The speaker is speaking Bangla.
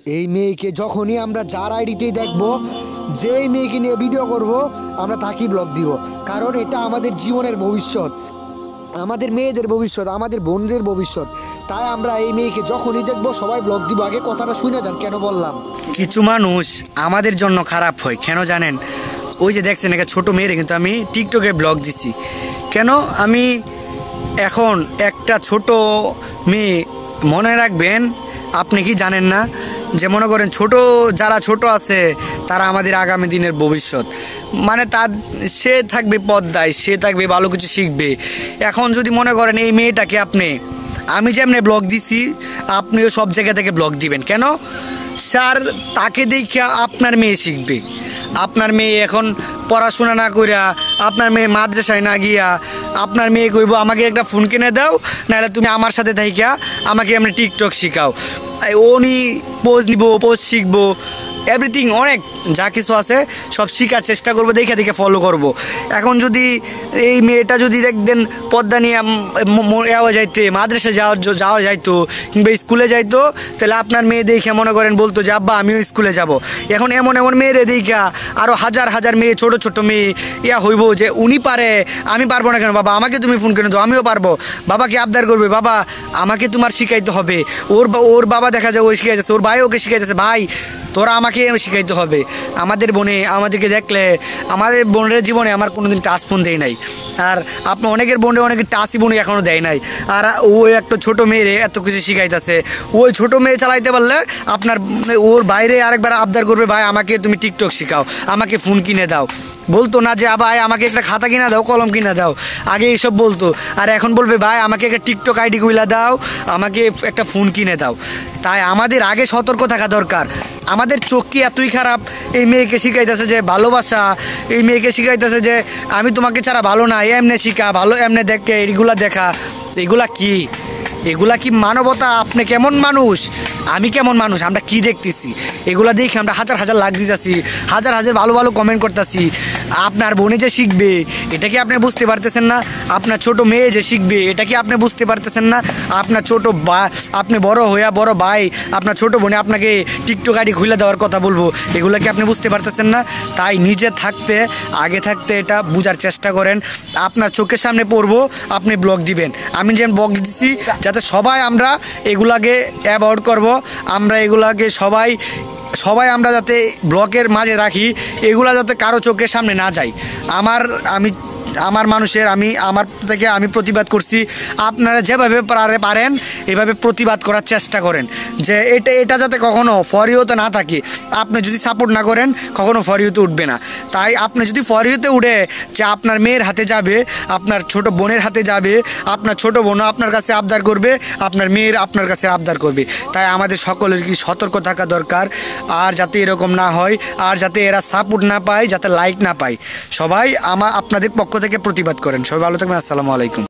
এই মেয়েকে যখনই আমরা যার আইডিতেই দেখবো, যেই মেয়েকে নিয়ে ভিডিও করব, আমরা তাকেই ব্লক দিব। কারণ এটা আমাদের জীবনের ভবিষ্যৎ, আমাদের মেয়েদের ভবিষ্যৎ, আমাদের বোনদের ভবিষ্যৎ। তাই আমরা এই মেয়েকে যখনই দেখবো সবাই ব্লক দিব। আগে কথাটা শুনে যান কেন বললাম। কিছু মানুষ আমাদের জন্য খারাপ হয় কেন জানেন? ওই যে দেখছেন একটা ছোটো মেয়েরে কিন্তু আমি টিকটকে ব্লগ দিছি কেন? আমি এখন একটা ছোট মেয়ে, মনে রাখবেন, আপনি কি জানেন না যে মনে করেন যারা ছোট আছে তারা আমাদের আগামী দিনের ভবিষ্যৎ। মানে সে থাকবে পর্দায়, সে থাকবে ভালো কিছু শিখবে। এখন যদি মনে করেন এই মেয়েটাকে আমি যেমনি ব্লগ দিছি আপনিও সব জায়গা থেকে ব্লগ দিবেন কেন? স্যার তাকে দেখে আপনার মেয়ে শিখবে। আপনার মেয়ে এখন পড়াশোনা না কইরা, আপনার মেয়ে মাদ্রাসায় না গিয়া আপনার মেয়ে কইব আমাকে একটা ফোন কিনে দাও, নাহলে তুমি আমার সাথে থাইকা আমাকে এমনি টিকটক শিখাও। উনি পোজ নিব, পোজ শিখবো, এভরিথিং অনেক যা কিছু আছে সব শেখার চেষ্টা করবো, দেখে ফলো করব। এখন যদি এই মেয়েটা যদি দেখতেন পর্দা নিয়ে যাইতে, মাদ্রাসা যাওয়া যাইতো কিংবা স্কুলে যাইতো, তাহলে আপনার মেয়ে দেখে মনে করেন বলতো যে আব্বা আমিও স্কুলে যাব। এখন এমন মেয়েরে দেখা আরও হাজার হাজার মেয়ে, ছোট মেয়ে হইব যে উনি পারে, আমি পারবো না কেন? বাবা আমাকে তুমি ফোন কিনে দাও, আমিও পারবো। বাবাকে আবদার করবে, বাবা আমাকে তোমার শিখাইতে হবে। ওর বাবা দেখা যায় ওই শিখাইতেছে, ওর ভাই ওকে শিখাইতেছে, ভাই তোরা আমাকে শিখাইতে হবে। আমাদের বোনে আমাদেরকে দেখলে, আমাদের বোনের জীবনে আমার কোনোদিন টাচ ফোন দেয় নাই। আর আপনি অনেকের বোনে অনেকে টাচই বোনে এখনও দেয় নাই। আর ওই একটা ছোট মেয়েরে এত কিছু শিখাইতেছে। ওই ছোট মেয়ে চালাইতে পারলে আপনার ওর বাইরে আরেকবার আবদার করবে, ভাই আমাকে তুমি টিকটক শিখাও, আমাকে ফোন কিনে দাও। বলতো না যে ভাই আমাকে একটা খাতা কিনা দাও, কলম কিনা দাও, আগে এইসব বলতো। আর এখন বলবে ভাই আমাকে একটা টিকটক আইডি খুলে দাও, আমাকে একটা ফোন কিনে দাও। তাই আমাদের আগে সতর্ক থাকা দরকার। আমাদের চোখ কি এতই খারাপ? এই মেয়েকে শিখাইতেছে যে ভালোবাসা, এই মেয়েকে শিখাইতেছে যে আমি তোমাকে ছাড়া ভালো না, এমনে শিখা ভালো, এমনে দেখে এগুলা দেখা। এগুলা কি মানবতা? আপনি কেমন মানুষ, আমি কেমন মানুষ, আমরা কি দেখতেছি? এগুলা দেখে আমরা হাজার হাজার লাইক দিতেছি, হাজার হাজার ভালো ভালো কমেন্ট করতেছি। আপনার বোনে যে শিখবে এটা কি আপনি বুঝতে পারতেছেন না? আপনার ছোট মেয়ে যে শিখবে এটা কি আপনি বুঝতে পারতেছেন না? আপনার আপনি বড় ভাই, আপনার ছোট বোনে আপনাকে টিকটক আইডি খুলে দেওয়ার কথা বলবো, এগুলো কি আপনি বুঝতে পারতেছেন না? তাই আগে থাকতে এটা বোঝার চেষ্টা করেন। আপনার চোখের সামনে পড়বো, আপনি ব্লগ দিবেন। আমি যেমন ব্লগ দিচ্ছি যাতে সবাই আমরা এগুলাকে অ্যাভয়েড করব। আমরা এগুলাকে সবাই আমরা যাতে ব্লকের মাঝে রাখি, এগুলা যাতে কারো চোখের সামনে না যায়। আমার থেকে আমি প্রতিবাদ করছি। আপনারা যেভাবে পারেন এভাবে প্রতিবাদ করার চেষ্টা করেন যে এটা যাতে কখনো ফরিওতে না থাকে। আপনি যদি সাপোর্ট না করেন কখনো ফরিওতে উঠবে না। তাই আপনি যদি ফরিওতে উঠে যে আপনার মেয়ের হাতে যাবে, আপনার ছোট বোনের হাতে যাবে, আপনার ছোট বোনও আপনার কাছে আবদার করবে, আপনার মেয়ের আপনার কাছে আবদার করবে। তাই আমাদের সকলের কি সতর্ক থাকা দরকার। আর যাতে এরকম না হয়, আর যাতে এরা সাপোর্ট না পায়, যাতে লাইক না পায়, সবাই আপনাদের পক্ষ থেকে প্রতিবাদ করেন। সবাই ভালো থাকবেন। আসসালামু আলাইকুম।